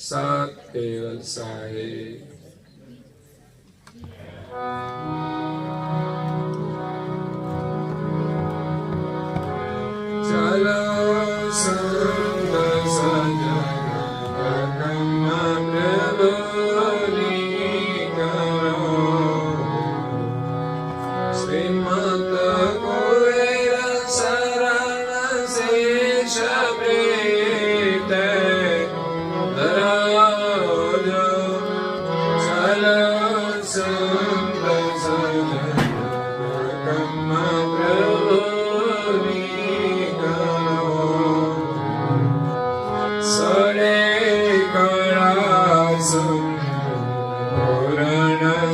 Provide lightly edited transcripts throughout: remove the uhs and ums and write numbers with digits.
सत केवल साहेब। चलो संत सजन प्रभुनि करो श्रीमत कुबेर शरण शेष प्रीत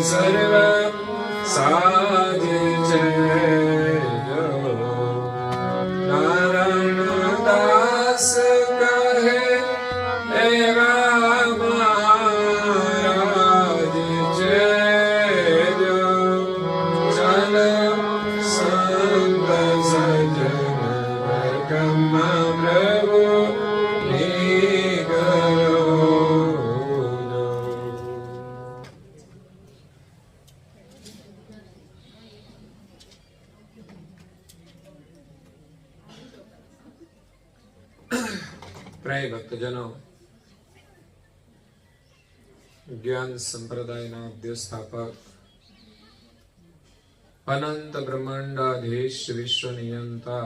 सर्व साज नारायण दास कहे महाराज जय चल संत सजन कम प्रभु प्रिय भक्तजनों, ज्ञान संप्रदायना अध्यस्थापक अनंत ब्रह्मांडाधीश विश्व नियंता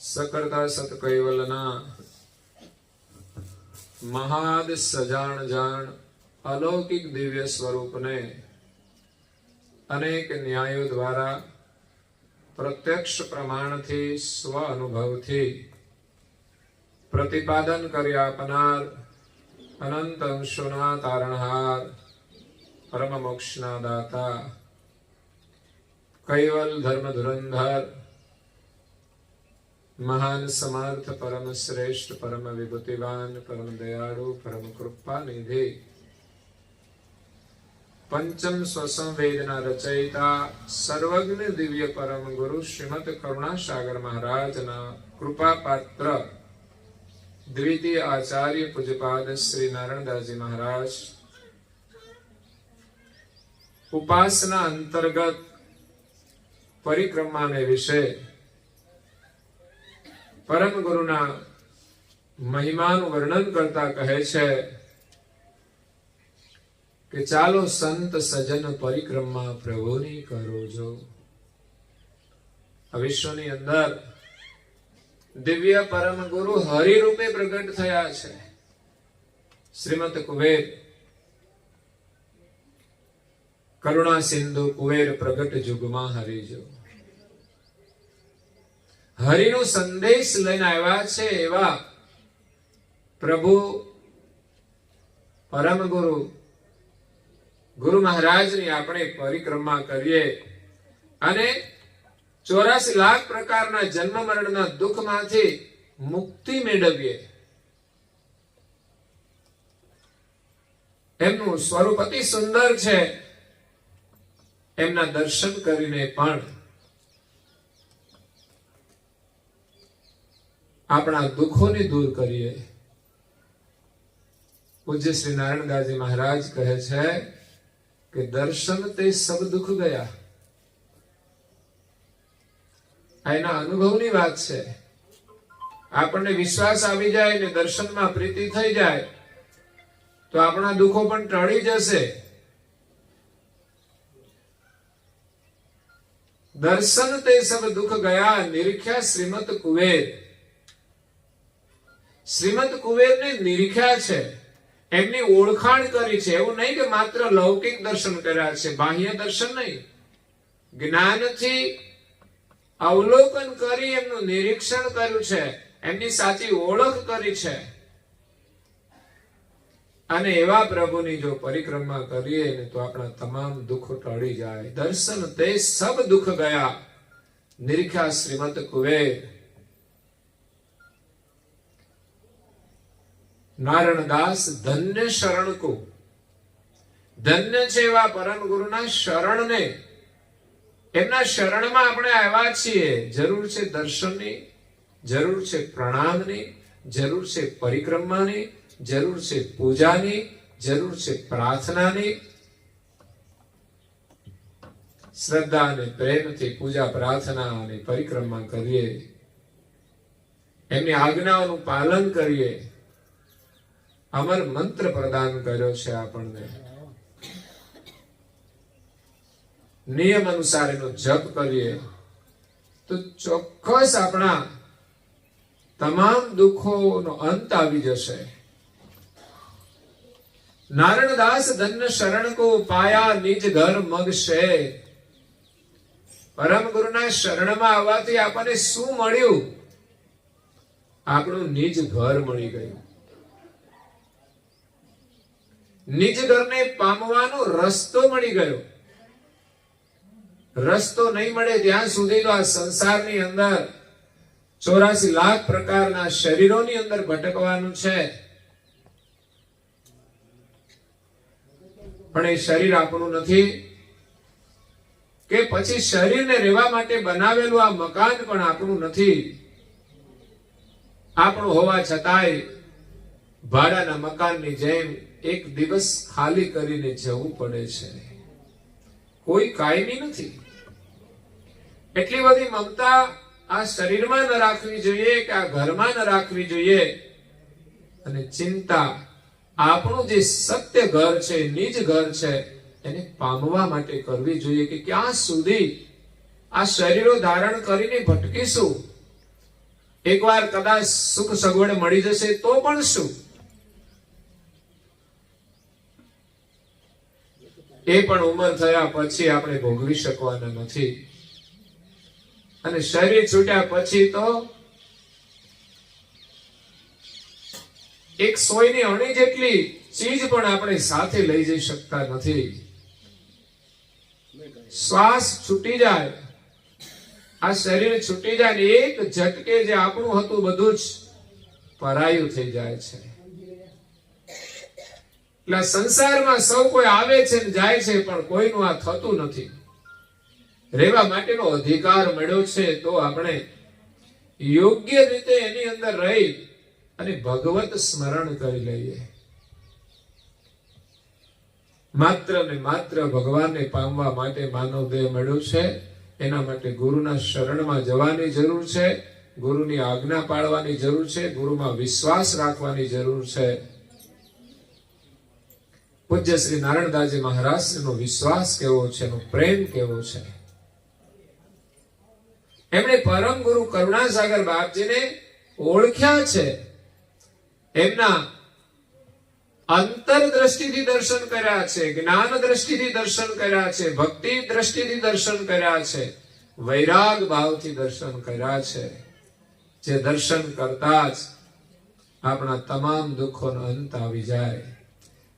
सकर्ता सत कैवलना महाद सजान जान अलौकिक दिव्य स्वरूप ने अनेक न्यायों द्वारा प्रत्यक्ष प्रमाण थी स्व अनुभव थी प्रतिपादन કરી આપનાર અનંત અંશોના તારણહાર પરમ મોક્ષના દાતા કૈવલ ધર્મ ધુરંધર મહાન સમર્થ પરમ શ્રેષ્ઠ પરમ વિભૂતિવાન પરમ દયાળુ પરમ કૃપા નિધિ पंचम स्वसंवेदना रचयिता सर्वज्ञ दिव्य परम गुरु श्रीमद करुणासागर महाराज ना कृपा पात्र द्वितीय आचार्य पूज्यपाद श्री नारायणदास जी महाराज उपासना अंतर्गत परिक्रमा ने विषय परम गुरुना महिमानु वर्णन करता कहे छे कि चालो संत सजन परिक्रमा प्रभुनी करो जो। विश्वनी अंदर दिव्य परम गुरु हरि रूपे प्रकट थया छे। श्रीमत कुबेर करुणा सिंधु कुबेर प्रकट जुगमा हरि जो हरिनो संदेश लઈને આવ્યા છે એવા પ્રભુ પરમ ગુરુ गुरु महाराज ने આપણે પરિક્રમા કરીએ અને 84 લાખ પ્રકારના જન્મ મરણના દુઃખમાંથી મુક્તિ મેળવીએ। એમનું સ્વરૂપ અતિ સુંદર છે। એમના દર્શન કરીને પણ આપણા દુઃખોને દૂર કરીએ। પૂજ્ય શ્રી નારાયણદાસજી મહારાજ કહે છે કે દર્શન તે સબ દુઃખ ગયા। આ એના અનુભવની વાત છે। આપણને વિશ્વાસ આવી જાય ને દર્શનમાં પ્રીતિ થઈ જાય તો આપણા દુઃખો પણ ટળી જશે. દર્શન તે સબ દુઃખ ગયા નિરીખ્યા શ્રીમદ કુબેર. શ્રીમદ કુબેરને નિરીખ્યા છે, એમની ઓળખાણ કરી છે. એવું નહીં કે માત્ર લૌકિક દર્શન કર્યા છે, બાહ્ય દર્શન નહીં, જ્ઞાનથી અવલોકન કરી એમનું નિરીક્ષણ કર્યું છે, એમની સાચી ઓળખ કરી છે. અને એવા પ્રભુની જો પરિક્રમા કરીએ ને તો આપણા તમામ દુઃખો ટળી જાય. દર્શન તે સબ દુઃખ ગયા નિરીખ્યા શ્રીમદ કુબેર. નારણદાસ ધન્ય શરણ કો. ધન્ય છે એવા પરમ ગુરુના શરણને. એમના શરણમાં આપણે આવ્યા છીએ. જરૂર છે દર્શનની, જરૂર છે પ્રણામની, જરૂર છે પરિક્રમાની, જરૂર છે પૂજાની, જરૂર છે પ્રાર્થનાની. શ્રદ્ધા અને પ્રેમથી પૂજા પ્રાર્થના અને પરિક્રમા કરીએ, એમની આજ્ઞાઓનું પાલન કરીએ. અમર મંત્ર પ્રદાન કર્યો છે આપણને. નિયમ અનુસાર એનો જપ કરીએ તો ચોક્કસ આપણા તમામ દુઃખોનો અંત આવી જશે. નારણદાસ ધન્ય શરણ કો પાયા નિજ ઘર મગશે. પરમ ગુરુના શરણમાં આવવાથી આપણને શું મળ્યું? આપણું નિજ ઘર મળી ગયું. નિજ ઘરને પામવાનો રસ્તો મળી ગયો. રસ્તો નહીં મળે ત્યાં સુધી તો આ સંસારની અંદર 84 લાખ પ્રકારના શરીરોની અંદર ભટકવાનું છે. પણ એ શરીર આપણું નથી કે પછી શરીરને રહેવા માટે બનાવેલું આ મકાન પણ આપણું નથી. આપણું હોવા છતાંય ભાડાના મકાનની જેમ એક દિવસ ખાલી કરીને જવું પડે છે. કોઈ કાયમી નથી. એટલી બધી મમતા આ શરીરમાં ન રાખવી જોઈએ કે આ ઘરમાં ન રાખવી જોઈએ. અને ચિંતા આપણું જે સત્ય ઘર છે, નિજ ઘર છે, એને પામવા માટે કરવી જોઈએ કે ક્યાં સુધી આ શરીરો ધારણ કરીને ભટકીશું. એકવાર કદાચ સુખ સગવડ મળી જશે તો પણ શું? એ પણ ઉંમર થયા પછી આપણે ભોગવી શકવાના નથી. અને શરીર છૂટ્યા પછી તો એક સોયની અણી જેટલી ચીજ પણ આપણે સાથે લઈ જઈ શકતા નથી. શ્વાસ છૂટી જાય, આ શરીર છૂટી જાય ને એક ઝટકે જે આપણું હતું બધું જ પરાયું થઈ જાય છે. એટલે સંસારમાં સૌ કોઈ આવે છે ને જાય છે, પણ કોઈનું આ થતું નથી. રહેવા માટેનો અધિકાર મળ્યો છે તો આપણે યોગ્ય રીતે એની અંદર રહી અને ભગવત સ્મરણ કરી લઈએ. માત્ર ને માત્ર ભગવાનને પામવા માટે માનવ દેહ મળ્યો છે. એના માટે ગુરુના શરણમાં જવાની જરૂર છે, ગુરુની આજ્ઞા પાળવાની જરૂર છે, ગુરુમાં વિશ્વાસ રાખવાની જરૂર છે. પૂજ્ય શ્રી નારણદાસજી મહારાજનો વિશ્વાસ કેવો છે, એનો પ્રેમ કેવો છે. એમણે પરમ ગુરુ કરુણાસાગર બાપજીને ઓળખ્યા છે. એમના અંતર દ્રષ્ટિથી દર્શન કર્યા છે, જ્ઞાન દ્રષ્ટિથી દર્શન કર્યા છે, ભક્તિ દ્રષ્ટિથી દર્શન કર્યા છે, વૈરાગ ભાવથી દર્શન કર્યા છે. જે દર્શન કરતા જ આપણા તમામ દુઃખોનો અંત આવી જાય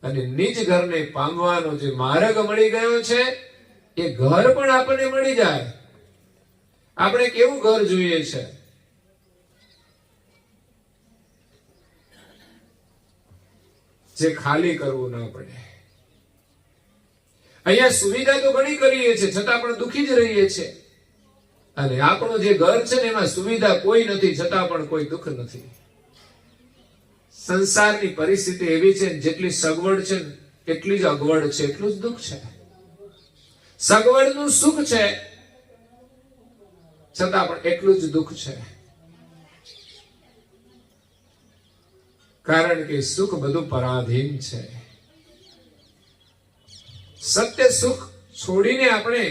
અને નિજ ઘરને પામવાનો જે માર્ગ મળી ગયો છે એ ઘર પણ આપણને મળી જાય. આપણે કેવું ઘર જોઈએ છે? જે ખાલી કરવું ના પડે. અહીંયા સુવિધા તો ઘણી કરીએ છીએ છતાં પણ દુખી જ રહીએ છીએ. અને આપણું જે ઘર છે ને એમાં સુવિધા કોઈ નથી છતાં પણ કોઈ દુઃખ નથી. સંસારની પરિસ્થિતિ એવી છે, જેટલી સગવડ છે એટલી જ અગવડ છે, એટલું જ દુઃખ છે. સગવડનું સુખ છે છતાં પણ એટલું જ દુઃખ છે. કારણ કે સુખ બધું પરાધીન છે. સત્ય સુખ છોડીને આપણે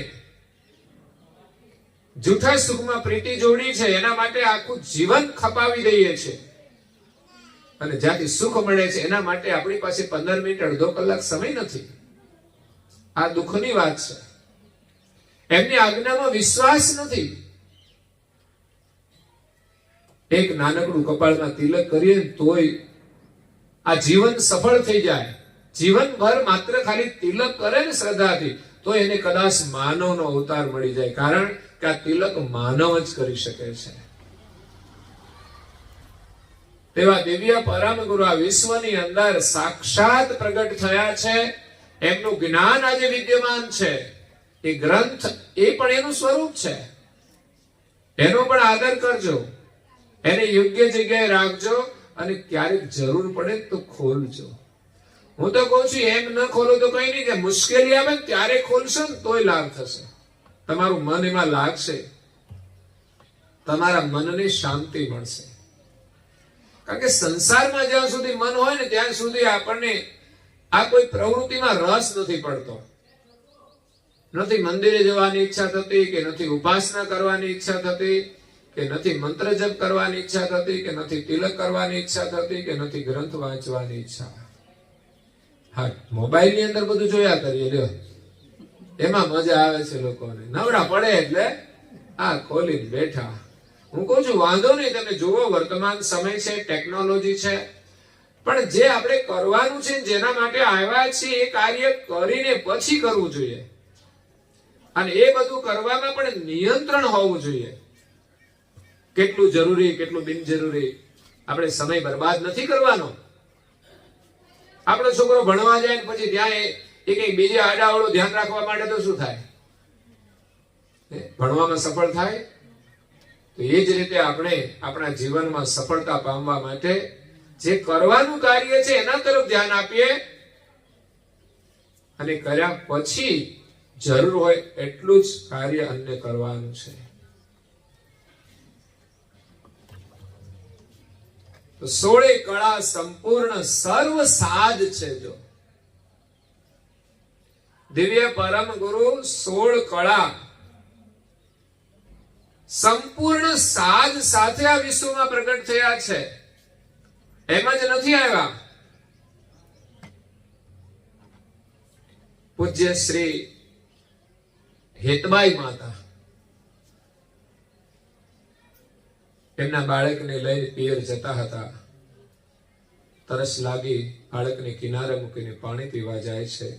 જૂઠા સુખમાં પ્રીતિ જોડી છે, એના માટે આખું જીવન ખપાવી દઈએ છીએ. અને જ્યાંથી સુખ મળે છે એના માટે આપણી પાસે 15 મિનિટ અડધો કલાક સમય નથી. આ દુઃખની વાત છે. એમની આજ્ઞામાં વિશ્વાસ નથી. એક નાનકડું કપાળમાં તિલક કરીએ તોય આ જીવન સફળ થઈ જાય. જીવનભર માત્ર ખાલી તિલક કરે ને શ્રદ્ધાથી તો એને કદાચ માનવનો અવતાર મળી જાય. કારણ કે આ તિલક માનવ જ કરી શકે છે. તેવા દિવ્ય પરમ ગુરુ આ વિશ્વની અંદર સાક્ષાત પ્રગટ થયા છે. એમનું જ્ઞાન આજે વિદ્યમાન છે. એ ગ્રંથ એ પણ એનું સ્વરૂપ છે. એનો પણ આદર કરજો, એને યોગ્ય જગ્યાએ રાખજો અને ક્યારેક જરૂર પડે તો ખોલજો. હું તો કહું છું એમ ન ખોલો તો કઈ નહીં, કે મુશ્કેલી આવે ને ત્યારે ખોલશો ને તોય લાભ થશે. તમારું મન એમાં લાગશે, તમારા મનને શાંતિ મળશે. કારણ કે સંસારમાં જ્યાં સુધી મન હોય ને ત્યાં સુધી આપણને આ કોઈ પ્રવૃત્તિમાં રસ નથી પડતો. નથી મંદિરે જવાની ઈચ્છા થતી, કે નથી ઉપાસના કરવાની ઈચ્છા થતી, કે નથી મંત્ર જપ કરવાની ઈચ્છા થતી, કે નથી તિલક કરવાની ઈચ્છા થતી, કે નથી ગ્રંથ વાંચવાની ઈચ્છા. હા, મોબાઈલ ની અંદર બધું જોયા કરીએ, લ્યો એમાં મજા આવે છે લોકોને. નવરા પડે એટલે આ ખોલીને બેઠા. હું કહું છું વાંધો નહીં, તમે જુઓ વર્તમાન સમય છે, ટેકનોલોજી છે, પણ જે આપણે કરવાનું છે જેના માટે આવ્યા છીએ એ કાર્ય કરીને પછી કરવું જોઈએ. અને એ બધું કરવામાં પણ નિયંત્રણ હોવું જોઈએ. કેટલું જરૂરી, કેટલું બિનજરૂરી. આપણે સમય બરબાદ નથી કરવાનો. આપણો છોકરો ભણવા જાય પછી ત્યાં એ કઈ બીજે આડાવડું ધ્યાન રાખવા માટે તો શું થાય? ભણવામાં સફળ થાય. તો એ જ રીતે આપણે આપણા જીવનમાં સફળતા પામવા માટે જે કરવાનું કાર્ય છે એના તરફ ધ્યાન આપીએ, અને કર્યા પછી જરૂર હોય એટલું જ કાર્ય અન્ય કરવાનું છે. તો 16 કળા સંપૂર્ણ સર્વ સાધ છે. જો દિવ્ય પરમ ગુરુ 16 કળા સંપૂર્ણ સાધ સાથે આ વિશ્વમાં પ્રગટ થયા છે. એમ જ નથી આવ્યા. પૂજ્ય શ્રી હેતબાઈ માતા એમના બાળકને લઈને પિયર જતા હતા. તરસ લાગી, બાળકને કિનારે મૂકીને પાણી પીવા જાય છે.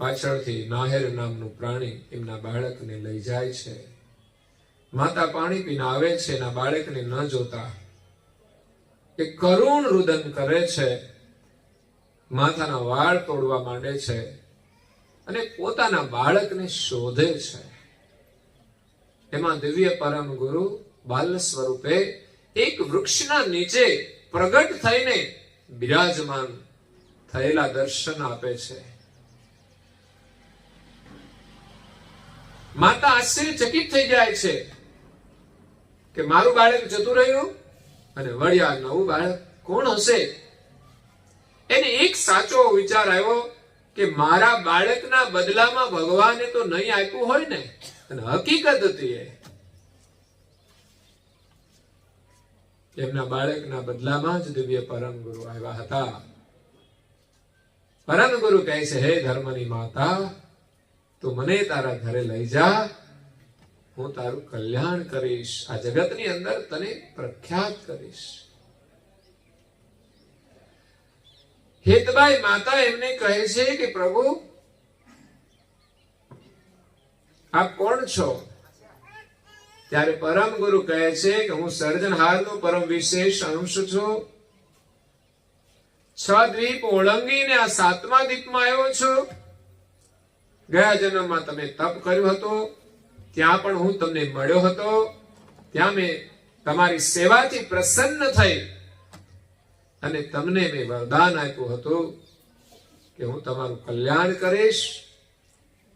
પાછળથી નાહેર નામનું પ્રાણી એમના બાળકને લઈ જાય છે. માતા પાણી પીને આવે છે, એના બાળકને ન જોતા એ કરુણ રુદન કરે છે. માથાના વાળ તોડવા માંડે છે અને પોતાના બાળકને શોધે છે. એમાં દિવ્ય પરમ ગુરુ બાલ સ્વરૂપે એક વૃક્ષના નીચે પ્રગટ થઈને બિરાજમાન થયેલા દર્શન આપે છે. માતા આશ્ચર્યચકિત થઈ જાય છે કે મારું બાળક જતું રહ્યું અને વળ્યા નવું બાળક કોણ હશે? એને એક સાચો વિચાર આવ્યો કે મારા બાળકના બદલામાં ભગવાને તો નહીં આપ્યું હોય ને. અને હકીકત હતી એમના બાળકના બદલામાં જ દિવ્ય પરમ ગુરુ આવ્યા હતા. પરમ ગુરુ કહે છે, હે ધર્મની માતા, તું મને તારા ઘરે લઈ જા, હું તારું કલ્યાણ કરીશ, આ જગતની અંદર તને પ્રખ્યાત કરીશ. હેતબાઈ માતા એમને કહે છે કે પ્રભુ આપ કોણ છો? ત્યારે પરમ ગુરુ કહે છે કે હું સર્જનહારનો પરમ વિશેષ અંશ છું. 6 દ્વીપ ઓળંગીને આ 7મા દ્વીપમાં આવ્યો છું. ગયા જન્મમાં તમે તપ કર્યું હતું, ત્યાં પણ હું તમને મળ્યો હતો. ત્યાં મેં તમારી સેવાથી પ્રસન્ન થઈ અને તમને મેં વરદાન આપ્યું હતું કે હું તમારું કલ્યાણ કરીશ.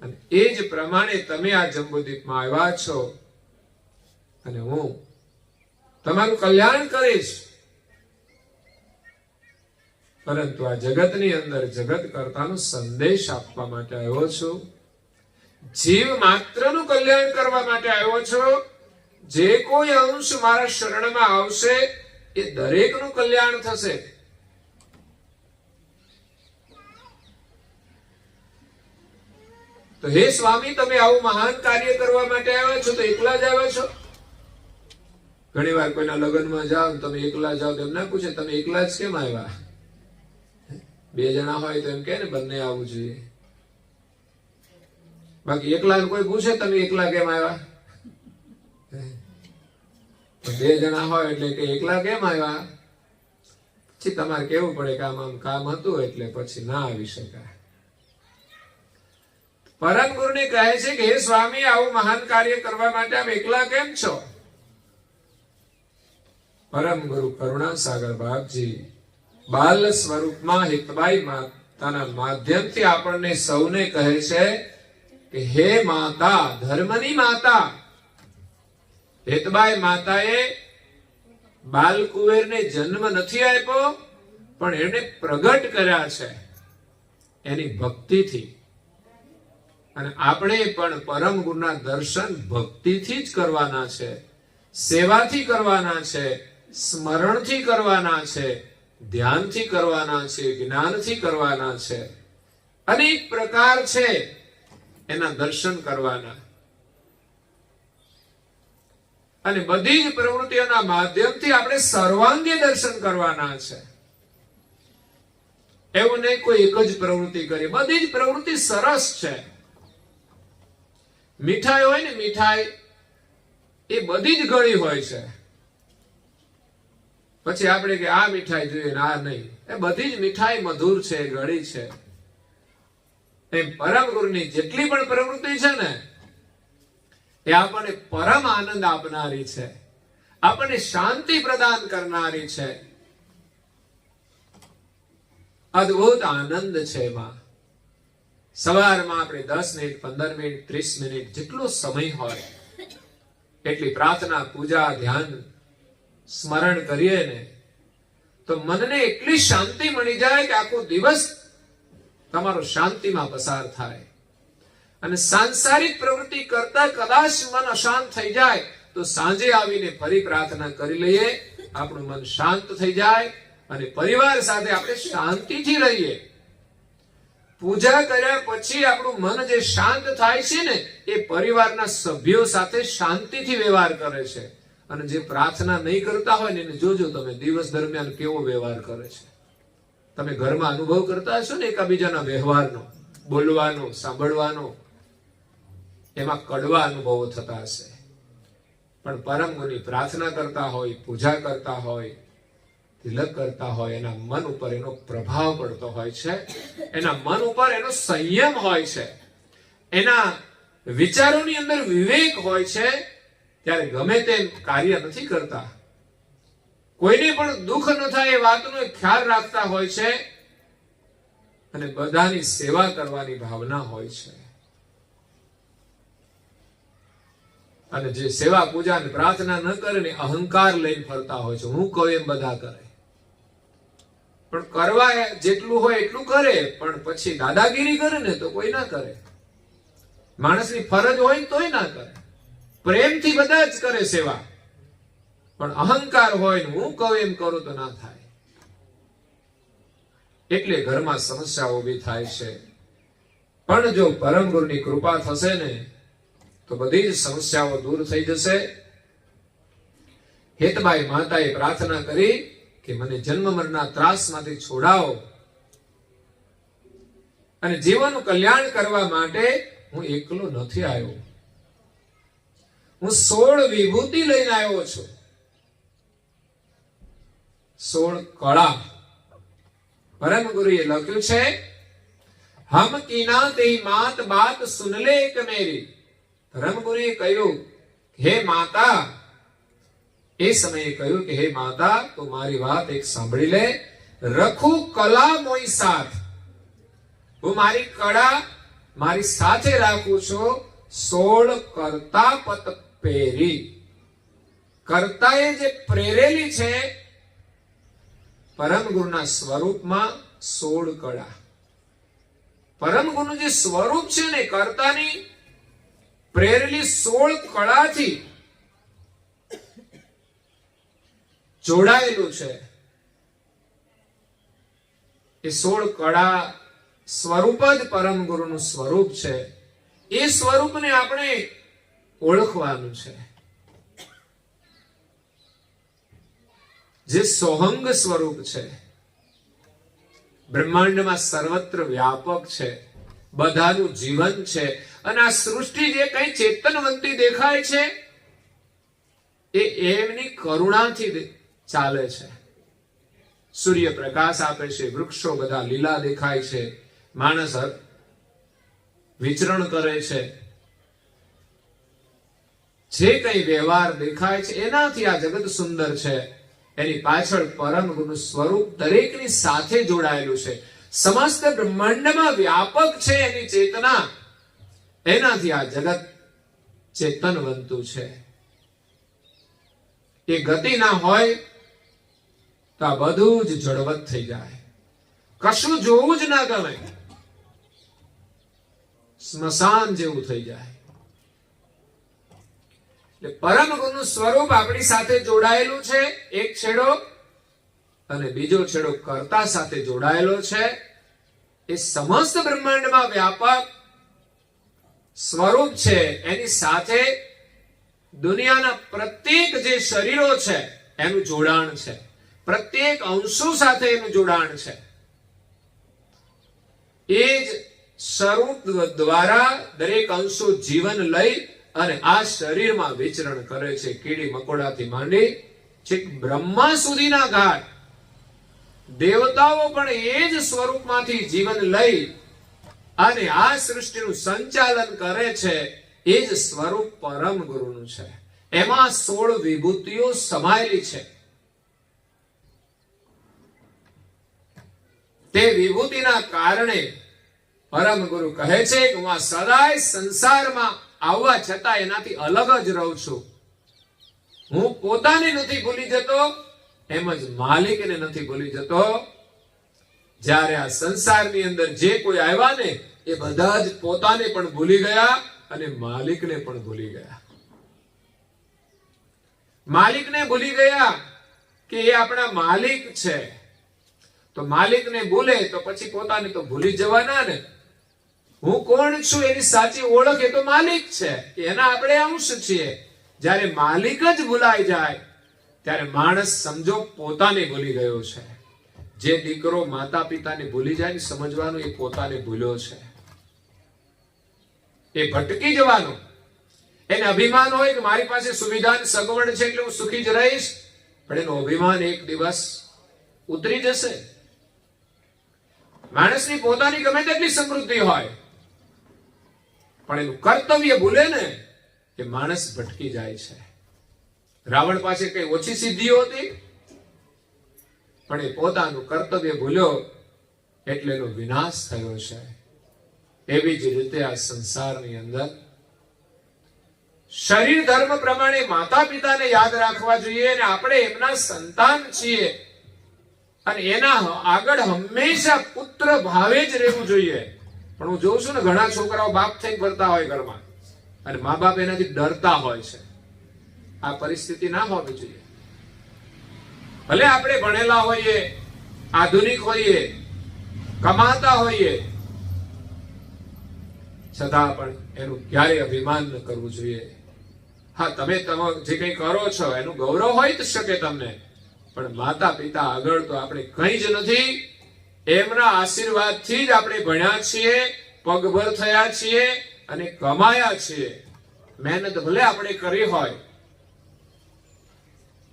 અને એ જ પ્રમાણે તમે આ જંબુદ્વીપમાં આવ્યા છો અને હું તમારું કલ્યાણ કરીશ. પરંતુ આ જગતની અંદર જગત કરતાનો સંદેશ આપવા માટે આવ્યો છું. જીવ માત્રનું કલ્યાણ કરવા માટે આવ્યો છું. જે કોઈ અંશ મારા શરણમાં આવશે એ દરેકનું કલ્યાણ થશે. તો હે સ્વામી, તમે આવું મહાન કાર્ય કરવા માટે આવ્યા છો તો એકલા જ આવ્યા છો? ઘણી વાર કોઈના લગ્નમાં જાઓ તમે એકલા જાઓ તો એમ ના પૂછે તમે એકલા જ કેમ આવ્યા? બે જણા હોય તો એમ કે ને બંને આવવું જોઈએ. બાકી એકલા કોઈ પૂછે તમે એકલા કેમ આવ્યા? બે જણા હોય એટલે કે એકલા કેમ આવ્યા? પછી તમારે કેવું પડે કે આમ કામ હતું એટલે પછી ના આવી શકાય. પરમ ગુરુને કહે છે કે હે સ્વામી, આવું મહાન કાર્ય કરવા માટે આપ એકલા કેમ છો? પરમ ગુરુ કરુણા સાગર બાપજી બાલ સ્વરૂપમાં હિતબાઈ માતાના માધ્યમથી આપણને સૌને કહે છે કે હે માતા, ધર્મની માતા. હિતબાઈ માતાએ બાલકુંવરને જન્મ નથી આપ્યો, પણ એને પ્રગટ કર્યા છે એની ભક્તિથી. અને આપણે પણ પરમ ગુરુના દર્શન ભક્તિથી જ કરવાના છે, સેવાથી કરવાના છે, સ્મરણથી કરવાના છે, ધ્યાનથી કરવાના છે, જ્ઞાનથી કરવાના છે. અનેક પ્રકાર છે એના દર્શન કરવાના. અને બધી જ પ્રવૃત્તિઓના માધ્યમથી આપણે સર્વાંગી દર્શન કરવાના છે. એવું નહીં કોઈ એક જ પ્રવૃત્તિ કરીએ. બધી જ પ્રવૃત્તિ સરસ છે. મીઠાઈ હોય ને, મીઠાઈ એ બધી જ ગળી હોય છે. પછી આપણે કે આ મીઠાઈ જોઈએ ને આ નહીં, એ બધી જ મીઠાઈ મધુર છે, ગળી છે. એમ પરમ ગુરુની જેટલી પણ પ્રવૃત્તિ છે ને એ આપણને પરમ આનંદ આપનારી છે, આપણને શાંતિ પ્રદાન કરનારી છે. અદ્ભુત આનંદ છે એમાં. સવારમાં આપણે 10 મિનિટ, 15 મિનિટ, 30 મિનિટ જેટલો સમય હોય એટલી પ્રાર્થના, પૂજા, ધ્યાન, સ્મરણ કરીએ ને તો મનને એટલી શાંતિ મળી જાય કે આખો દિવસ તમારો શાંતિમાં પસાર થાય. અને સાંસારિક પ્રવૃત્તિ કરતા કદાચ મન અશાંત થઈ જાય તો સાંજે આવીને ફરી પ્રાર્થના કરી લઈએ, આપણું મન શાંત થઈ જાય અને પરિવાર સાથે આપણે શાંતિથી રહીએ. પૂજા કર્યા પછી આપણું મન જે શાંત થાય છે ને એ પરિવારના સભ્યો સાથે શાંતિથી વ્યવહાર કરે છે. અને જે પ્રાર્થના નહીં કરતા હોય ને એને જોજો તમે દિવસ દરમિયાન કેવો વ્યવહાર કરે છે. તમે ઘરમાં અનુભવ કરતા હશો ને એકબીજાના વ્યવહારનો, બોલવાનો, સાંભળવાનો, એમાં કડવા અનુભવો થતા હશે. પણ પરમ ગુરુની પ્રાર્થના કરતા હોય, પૂજા કરતા હોય, તિલક કરતા હોય, એના મન ઉપર એનો પ્રભાવ પડતો હોય છે, એના મન ઉપર એનો સંયમ હોય છે, એના વિચારોની અંદર વિવેક હોય છે. ત્યારે ગમે તેમ કાર્ય નથી કરતા, કોઈને પણ દુઃખ ન થાય એ વાતનો ખ્યાલ રાખતા હોય છે અને બધાની સેવા કરવાની ભાવના હોય છે. અને જે સેવા, પૂજા અને પ્રાર્થના ન કરે ને અહંકાર લઈને ફરતા હોય છે. હું કહું એમ બધા કરે, પણ કરવા જેટલું હોય એટલું કરે, પણ પછી દાદાગીરી કરે ને તો કોઈ ના કરે. માણસની ફરજ હોય તોય ના કરે. પ્રેમથી બધા જ કરે સેવા, પણ અહંકાર હોય ને હું કહું એમ કરું તો ના થાય. એટલે ઘરમાં સમસ્યા ઊભી થાય છે. પણ જો પરમ ગુરુની કૃપા થશે ને તો બધી જ સમસ્યાઓ દૂર થઈ જશે. હેતબાઈ માતાએ પ્રાર્થના કરી કે મને જન્મ મરણના ત્રાસમાંથી છોડાવો અને જીવનનું કલ્યાણ કરવા માટે હું એકલો નથી આવ્યો, હું 16 વિભૂતિ લઈને આવ્યો છું. 16 કળા. પરમ ગુરુએ લખ્યું છે, હમ કીના તે માત બાત સુન લે એક મેરી. પરમ ગુરુએ કહ્યું હે માતા, એ સમયે કહ્યું કે હે માતા, તો મારી વાત એક સાંભળી લે. રખું કલા મોઈ સાથ, હું મારી કળા મારી સાથે રાખું છું. 16 કરતા પત પેરી. કર્તાએ જે પ્રેરેલી છે પરમ ગુરુના સ્વરૂપમાં 16 કળા. પરમ ગુરુનું જે સ્વરૂપ છે ને, કર્તાની પ્રેરેલી 16 કળાથી જોડાયેલું છે. એ 16 કળા સ્વરૂપ જ પરમ ગુરુનું સ્વરૂપ છે. એ સ્વરૂપને આપણે ઓળખવાનું છે, જે સોહંગ સ્વરૂપ છે, બ્રહ્માંડમાં સર્વત્ર વ્યાપક છે, બધાનું જીવન છે. અને આ સૃષ્ટિ જે કઈ ચેતનવંતી દેખાય છે એ એમની કરુણાથી ચાલે છે. સૂર્ય પ્રકાશ આપે છે, વૃક્ષો બધા લીલા દેખાય છે, માણસ વિચરણ કરે છે, જે કઈ વ્યવહાર દેખાય છે એનાથી આ જગત સુંદર છે. એની પાછળ પરમ ગુરુનું સ્વરૂપ દરેકની સાથે જોડાયેલું છે. સમસ્ત બ્રહ્માંડમાં વ્યાપક છે એની ચેતના, એનાથી આ જગત ચેતનવંતું છે. એ ગતિ ના હોય તો આ બધું જ જડવત થઈ જાય, કશું જોવું જ ના ગમે, સ્મશાન જેવું થઈ જાય. એટલે પરમ ગુરુનું સ્વરૂપ આપણી સાથે જોડાયેલું છે એક છેડો, અને બીજો છેડો કર્તા સાથે જોડાયેલો છે. એ સમસ્ત બ્રહ્માંડમાં વ્યાપક સ્વરૂપ છે. એની સાથે દુનિયાના પ્રત્યેક જે શરીરો છે એનું જોડાણ છે, પ્રત્યેક અંશો સાથે એનું જોડાણ છે. એ જ સ્વરૂપ દ્વારા દરેક અંશો જીવન લઈ અને આ શરીરમાં વિચરણ કરે છે. કીડી મકોડાથી માંડી છેક બ્રહ્મા સુધીના ઘાટ દેવતાઓ પણ એ જ સ્વરૂપમાંથી જીવન લઈ અને આ સૃષ્ટિનું સંચાલન કરે છે. એ જ સ્વરૂપ પરમ ગુરુનું છે. એમાં 16 વિભૂતિઓ સમાયેલી છે. તે વિભૂતિના કારણે પરમ ગુરુ કહે છે કે હું આ સદાય સંસારમાં આવવા છતાં એનાથી અલગ જ રહું છું. હું પોતાને નથી ભૂલી જતો, એમ જ માલિકને નથી ભૂલી જતો. જ્યારે આ સંસારની અંદર જે કોઈ આવ્યા ને એ બધા જ પોતાને પણ ભૂલી ગયા અને માલિકને પણ ભૂલી ગયા. માલિકને ભૂલી ગયા કે એ આપણા માલિક છે. તો માલિકને ભૂલે તો પછી પોતાને તો ભૂલી જવાના ને. હું કોણ છું એની સાચી ઓળખ એ તો માલિક છે, એના આપણે અંશ છીએ. જ્યારે માલિક જ ભૂલાઈ જાય ત્યારે માણસ સમજો પોતાને ભૂલી ગયો છે. જે દીકરો માતા પિતાને ભૂલી જાય ને સમજવાનું એ પોતાને ભૂલ્યો છે. એ ભટકી જવાનો. એને અભિમાન હોય કે મારી પાસે સુવિધા સગવડ છે એટલે હું સુખી જ રહીશ, પણ એનું અભિમાન એક દિવસ ઉતરી જશે. માણસની પોતાની ગમે તેટલી સમૃદ્ધિ હોય પણ એનું કર્તવ્ય ભૂલે ને એ માણસ ભટકી જાય છે. રાવણ પાસે કઈ ઓછી સિદ્ધિઓ હતી પણ એ પોતાનું કર્તવ્ય ભૂલ્યો એટલે એનો વિનાશ થયો છે. એવી જ રીતે આ સંસારની અંદર શરીર ધર્મ પ્રમાણે માતા પિતાને યાદ રાખવા જોઈએ અને આપણે એમના સંતાન છીએ અને એના આગળ હંમેશા પુત્ર ભાવે જ રહેવું જોઈએ. પણ હું જોઉં છું ને ઘણા છોકરાઓ બાપ થઈને ફરતા હોય ઘરમાં અને મા બાપ એનાથી ડરતા હોય છે. આ પરિસ્થિતિ ના હોવી જોઈએ. ભલે આપણે ભણેલા હોઈએ, આધુનિક હોઈએ, કમાતા હોઈએ, છતાં પણ એનું ક્યારેય અભિમાન ન કરવું જોઈએ. હા, તમે જે કંઈ કરો છો એનું ગૌરવ હોય જ શકે તમને, પણ માતા પિતા આગળ તો આપણે કંઈ જ નથી. એમના આશીર્વાદથી જ આપણે ભણ્યા છીએ, પગભર થયા છીએ અને કમાયા છીએ. મહેનત ભલે આપણે કરી હોય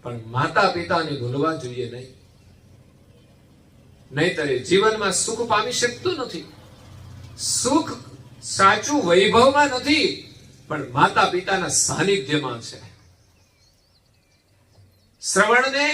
પણ માતા પિતાને ભૂલવા જોઈએ નહીં. નહીંતર જીવનમાં સુખ પામી શકતું નથી. સુખ સાચું વૈભવમાં નથી પણ માતા પિતાના સાનિધ્યમાં છે. શ્રવણને